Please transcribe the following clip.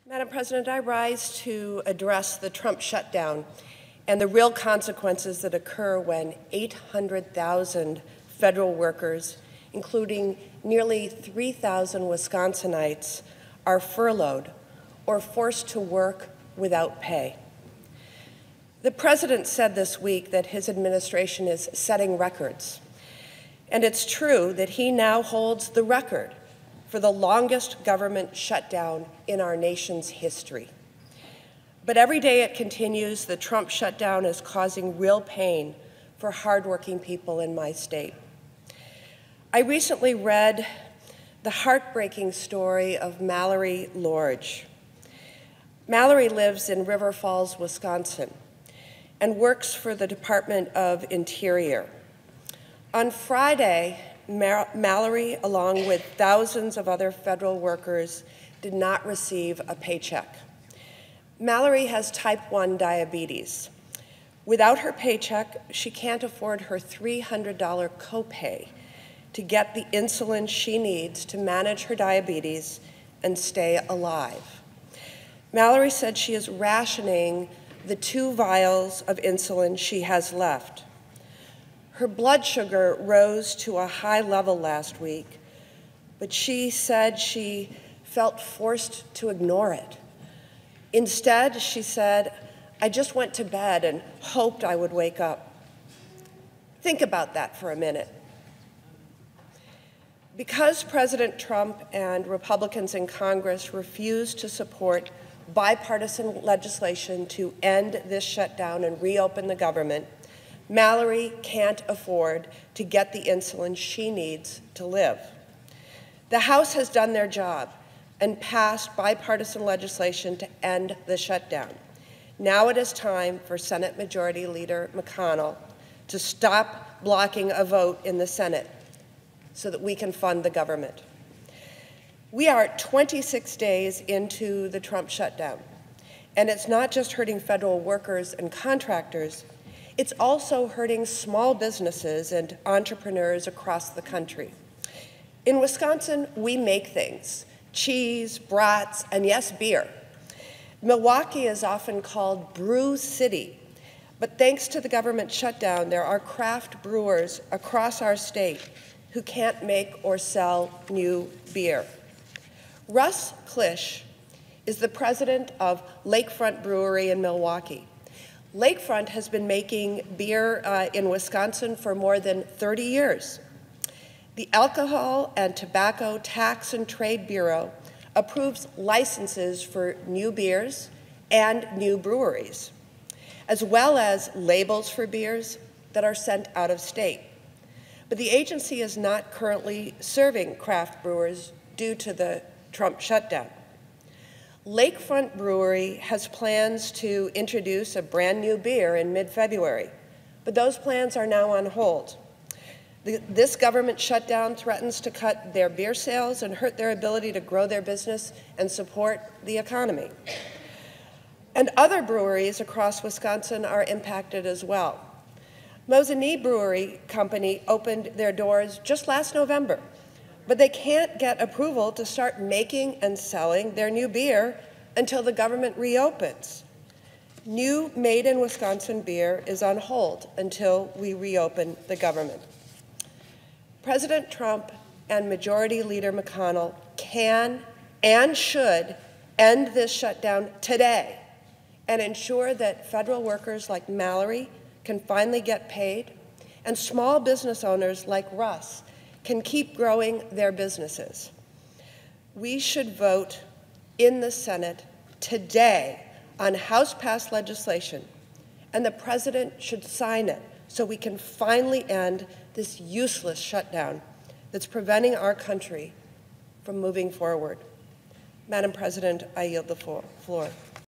Madam President, I rise to address the Trump shutdown and the real consequences that occur when 800,000 federal workers, including nearly 3,000 Wisconsinites, are furloughed or forced to work without pay. The President said this week that his administration is setting records. And it's true that he now holds the record for the longest government shutdown in our nation's history. But every day it continues, the Trump shutdown is causing real pain for hardworking people in my state. I recently read the heartbreaking story of Mallory Lorge. Mallory lives in River Falls, Wisconsin, and works for the Department of Interior. On Friday, Mallory, along with thousands of other federal workers, did not receive a paycheck. Mallory has type 1 diabetes. Without her paycheck, she can't afford her $300 copay to get the insulin she needs to manage her diabetes and stay alive. Mallory said she is rationing the 2 vials of insulin she has left. Her blood sugar rose to a high level last week, but she said she felt forced to ignore it. Instead, she said, "I just went to bed and hoped I would wake up." Think about that for a minute. Because President Trump and Republicans in Congress refuse to support bipartisan legislation to end this shutdown and reopen the government, Mallory can't afford to get the insulin she needs to live. The House has done their job and passed bipartisan legislation to end the shutdown. Now it is time for Senate Majority Leader McConnell to stop blocking a vote in the Senate so that we can fund the government. We are 26 days into the Trump shutdown, and it's not just hurting federal workers and contractors, it's also hurting small businesses and entrepreneurs across the country. In Wisconsin, we make things: cheese, brats, and yes, beer. Milwaukee is often called Brew City, but thanks to the government shutdown, there are craft brewers across our state who can't make or sell new beer. Russ Klisch is the president of Lakefront Brewery in Milwaukee. Lakefront has been making beer in Wisconsin for more than 30 years. The Alcohol and Tobacco Tax and Trade Bureau approves licenses for new beers and new breweries, as well as labels for beers that are sent out of state. But the agency is not currently serving craft brewers due to the Trump shutdown. Lakefront Brewery has plans to introduce a brand new beer in mid-February, but those plans are now on hold. This government shutdown threatens to cut their beer sales and hurt their ability to grow their business and support the economy. And other breweries across Wisconsin are impacted as well. Mosinee Brewery Company opened their doors just last November, but they can't get approval to start making and selling their new beer until the government reopens. New made in Wisconsin beer is on hold until we reopen the government. President Trump and Majority Leader McConnell can and should end this shutdown today and ensure that federal workers like Mallory can finally get paid, and small business owners like Russ can keep growing their businesses. We should vote in the Senate today on House-passed legislation, and the President should sign it so we can finally end this useless shutdown that's preventing our country from moving forward. Madam President, I yield the floor.